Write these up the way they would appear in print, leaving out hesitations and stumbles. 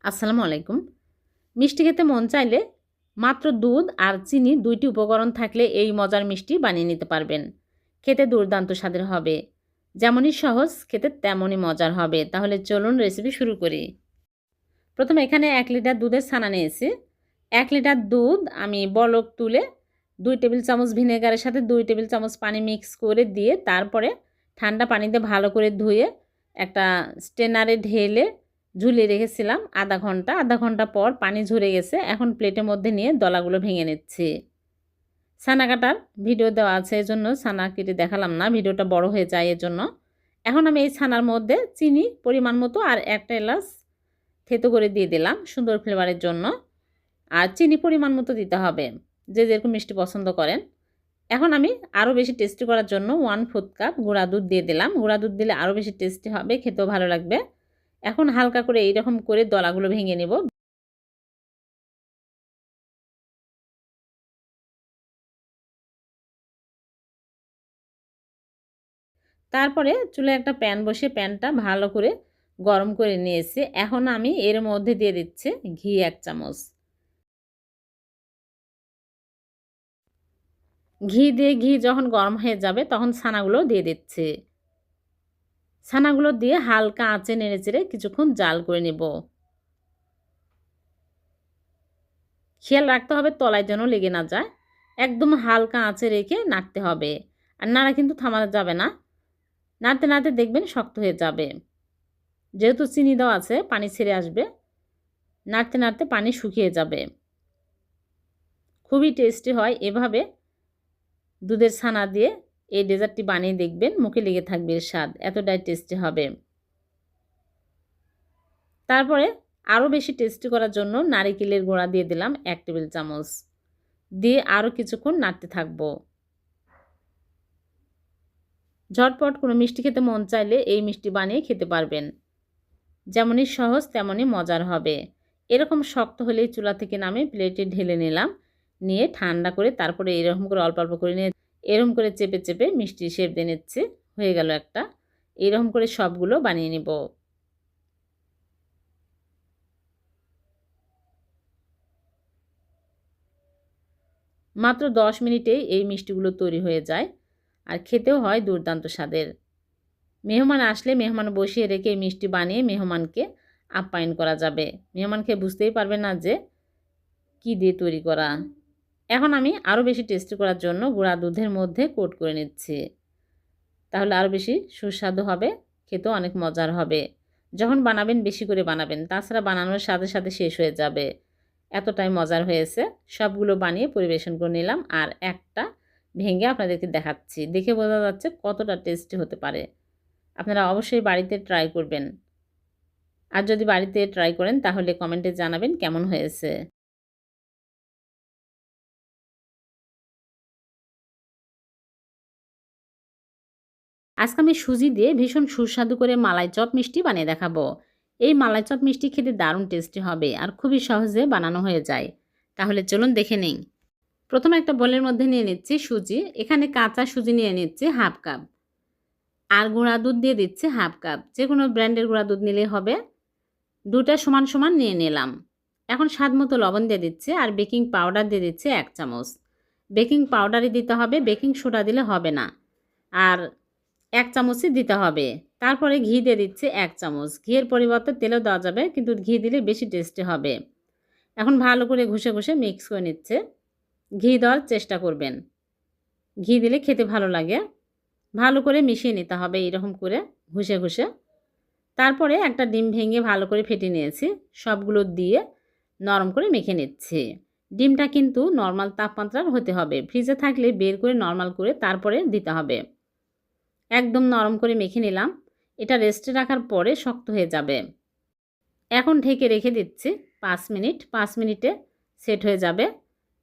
আসসালামু আলাইকুম। মিষ্টি খেতে মন চাইলে মাত্র দুধ আর চিনি ২ টি উপকরণ থাকলে এই মজার মিষ্টি বানিয়ে নিতে পারবেন। খেতে দুর্দান্ত স্বাদের হবে। যেমনই সহজ খেতে তেমনই মজার হবে। তাহলে চলুন রেসিপি শুরু করি। প্রথমে এখানে ১ লিটার দুধের ছানা নিয়েছি। ১ লিটার দুধ আমি বলক তুলে ২ টেবিল চামচ ভিনেগারের সাথে ২ টেবিল চামচ পানি মিক্স করে দিয়ে তারপরে ঠান্ডা পানিতে ভালো করে ধুয়ে একটা স্ট্রেনারে ঢেলে ঝুলিয়ে রেখেছিলাম আধা ঘন্টা পর পানি ঝরে গেছে। এখন প্লেটের মধ্যে নিয়ে দলাগুলো ভেঙে নিচ্ছি। ছানা কাটার ভিডিও দেওয়া আছে, এজন্য ছানা কেটে দেখালাম না, ভিডিওটা বড় হয়ে যায় এজন্য। এখন আমি এই ছানার মধ্যে চিনি পরিমাণ মতো আর ১ টা এলাচ থেতো করে দিয়ে দিলাম সুন্দর ফ্লেভারের জন্য। আর চিনি পরিমাণ মতো দিতে হবে, যে যেরকম মিষ্টি পছন্দ করেন। এখন আমি আরও বেশি টেস্টি করার জন্য 1/4 কাপ গুঁড়া দুধ দিয়ে দিলাম। গুঁড়া দুধ দিলে আরও বেশি টেস্টি হবে, খেতেও ভালো লাগবে। এখন হালকা করে এইরকম করে দলাগুলো ভেঙে নেব। তারপরে চুলায় একটা প্যান বসিয়ে প্যানটা ভালো করে গরম করে নিয়েছি। এখন আমি এর মধ্যে দিয়ে দিচ্ছি ঘি ১ চামচ। ঘি যখন গরম হয়ে যাবে তখন ছানাগুলো দিয়ে দিচ্ছি। ছানাগুলো দিয়ে হালকা আঁচে নেড়েচেড়ে কিছুক্ষণ জাল করে নেব। খেয়াল রাখতে হবে তলায় যেন লেগে না যায়। একদম হালকা আঁচে রেখে নাড়তে হবে। আর নাড়া কিন্তু থামানো যাবে না। নাড়তে নাড়তে দেখবেন শক্ত হয়ে যাবে। যেহেতু চিনি দেওয়া আছে পানি ছেড়ে আসবে। নাড়তে নাড়তে পানি শুকিয়ে যাবে। খুবই টেস্টি হয় এভাবে দুধের ছানা দিয়ে এই ডেজার্টটি বানিয়ে দেখবেন, মুখে লেগে থাকবে এর স্বাদ, এতটাই টেস্টি হবে। তারপরে আরও বেশি টেস্টি করার জন্য নারিকেলের গুঁড়া দিয়ে দিলাম ১ টেবিল চামচ। দিয়ে আরও কিছুক্ষণ নাড়তে থাকবো। ঝটপট কোনো মিষ্টি খেতে মন চাইলে এই মিষ্টি বানিয়ে খেতে পারবেন। যেমনই সহজ তেমনই মজার হবে। এরকম শক্ত হলেই চুলা থেকে নামিয়ে প্লেটে ঢেলে নিলাম। নিয়ে ঠান্ডা করে তারপরে এরকম করে অল্প অল্প করে নিয়ে এরকম করে চেপে চেপে মিষ্টি শেপ দিয়ে নিচ্ছি। হয়ে গেল একটা। এরকম করে সবগুলো বানিয়ে নিব। মাত্র ১০ মিনিটেই এই মিষ্টিগুলো তৈরি হয়ে যায়। আর খেতেও হয় দুর্দান্ত স্বাদের। মেহমান আসলে মেহমান বসিয়ে রেখে এই মিষ্টি বানিয়ে মেহমানকে আপ্যায়ন করা যাবে। মেহমান খেয়ে বুঝতেই পারবে না যে কী দিয়ে তৈরি করা। এখন আমি আরও বেশি টেস্টি করার জন্য গুঁড়া দুধের মধ্যে কোট করে নিচ্ছি। তাহলে আরও বেশি সুস্বাদু হবে, খেতেও অনেক মজার হবে। যখন বানাবেন বেশি করে বানাবেন, তাছাড়া বানানোর সাথে সাথে শেষ হয়ে যাবে। এতটাই মজার হয়েছে। সবগুলো বানিয়ে পরিবেশন করে নিলাম আর একটা ভেঙে আপনাদেরকে দেখাচ্ছি। দেখে বোঝা যাচ্ছে কতটা টেস্টি হতে পারে। আপনারা অবশ্যই বাড়িতে ট্রাই করবেন। আর যদি বাড়িতে ট্রাই করেন তাহলে কমেন্টে জানাবেন কেমন হয়েছে। আজকে আমি সুজি দিয়ে ভীষণ সুস্বাদু করে মালাই চপ মিষ্টি বানিয়ে দেখাবো। এই মালাই চপ মিষ্টি খেতে দারুণ টেস্টি হবে আর খুবই সহজে বানানো হয়ে যায়। তাহলে চলুন দেখে নিই। প্রথমে একটা বোলের মধ্যে নিয়ে নিচ্ছি সুজি। এখানে কাঁচা সুজি নিয়ে নিচ্ছি 1/2 কাপ। আর গুঁড়া দুধ দিয়ে দিচ্ছি 1/2 কাপ। যে কোনো ব্র্যান্ডের গুঁড়া দুধ নিলেই হবে। দুটা সমান সমান নিয়ে নিলাম। এখন স্বাদ মতো লবণ দিয়ে দিচ্ছি আর বেকিং পাউডার দিয়ে দিচ্ছি 1 চামচ। বেকিং পাউডারই দিতে হবে, বেকিং সোডা দিলে হবে না। আর 1 চামচই দিতে হবে। তারপরে ঘি দিয়ে দিচ্ছি 1 চামচ। ঘিয়ের পরিবর্তে তেলও দেওয়া যাবে, কিন্তু ঘি দিলে বেশি টেস্টি হবে। এখন ভালো করে ঘষে ঘষে মিক্স করে নিচ্ছে। ঘি দেওয়ার চেষ্টা করবেন। ঘি দিলে খেতে ভালো লাগে। ভালো করে মিশিয়ে নিতে হবে এরকম করে ঘষে ঘষে। তারপরে একটা ডিম ভেঙে ভালো করে ফেটে নিয়েছি। সবগুলো দিয়ে নরম করে মেখে নিচ্ছি। ডিমটা কিন্তু নরমাল তাপমাত্রার হতে হবে। ফ্রিজে থাকলে বের করে নরমাল করে তারপরে দিতে হবে। একদম নরম করে মেখে নিলাম। এটা রেস্টে রাখার পরে শক্ত হয়ে যাবে। এখন ঢেকে রেখে দিচ্ছি 5 মিনিট। 5 মিনিটে সেট হয়ে যাবে।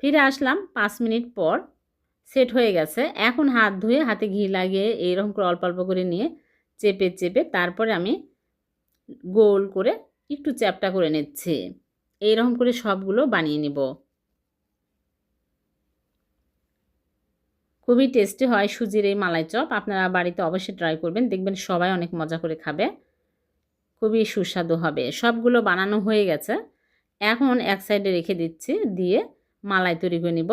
ফিরে আসলাম 5 মিনিট পর। সেট হয়ে গেছে। এখন হাত ধুয়ে হাতে ঘি লাগিয়ে এইরকম করে অল্প অল্প করে নিয়ে চেপে চেপে তারপরে আমি গোল করে একটু চ্যাপ্টা করে নিচ্ছি। এইরকম করে সবগুলো বানিয়ে নিব। খুবই টেস্টি হয় সুজির এই মালাই চপ। আপনারা বাড়িতে অবশ্যই ট্রাই করবেন। দেখবেন সবাই অনেক মজা করে খাবে। খুবই সুস্বাদু হবে। সবগুলো বানানো হয়ে গেছে। এখন এক সাইডে রেখে দিচ্ছি, দিয়ে মালাই তৈরি করে নিব।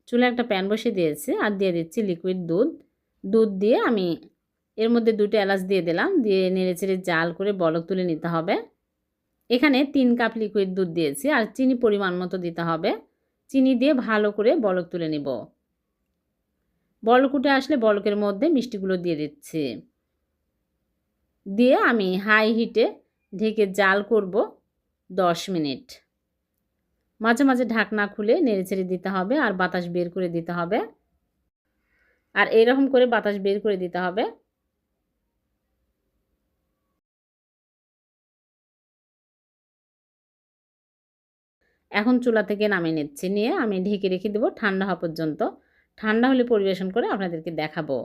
চুলায় একটা প্যান বসিয়ে দিয়েছি আর দিয়ে দিচ্ছি লিকুইড দুধ। দুধ দিয়ে আমি এর মধ্যে 2টা এলাচ দিয়ে দিলাম, দিয়ে নেড়েচেড়ে জাল করে বলক তুলে নিতে হবে। এখানে 3 কাপ লিকুইড দুধ দিয়েছি আর চিনি পরিমাণ মতো দিতে হবে। চিনি দিয়ে ভালো করে বলক তুলে নিব। বলক উঠে আসলে বলকের মধ্যে মিষ্টিগুলো দিয়ে দিচ্ছি। দিয়ে আমি হাই হিটে ঢেকে জাল করব 10 মিনিট। মাঝে মাঝে ঢাকনা খুলে নেড়েচেড়ে দিতে হবে আর বাতাস বের করে দিতে হবে। আর এরকম করে বাতাস বের করে দিতে হবে। এখন চুলা থেকে নামিয়ে নিচ্ছি, নিয়ে আমি ঢেকে রেখে দেবো ঠান্ডা হওয়া পর্যন্ত। ঠান্ডা হলে পরিবেশন করে আপনাদেরকে দেখাবো।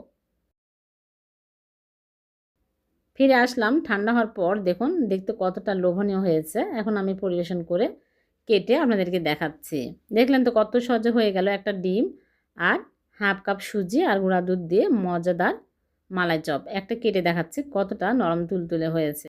ফিরে আসলাম ঠান্ডা হওয়ার পর, দেখুন দেখতে কতটা লোভনীয় হয়েছে। এখন আমি পরিবেশন করে কেটে আপনাদেরকে দেখাচ্ছি। দেখলেন তো কত সহজে হয়ে গেল একটা ডিম আর হাফ কাপ সুজি আর গুঁড়া দুধ দিয়ে মজাদার মালাই চপ। একটা কেটে দেখাচ্ছি কতটা নরম তুলতুলে হয়েছে।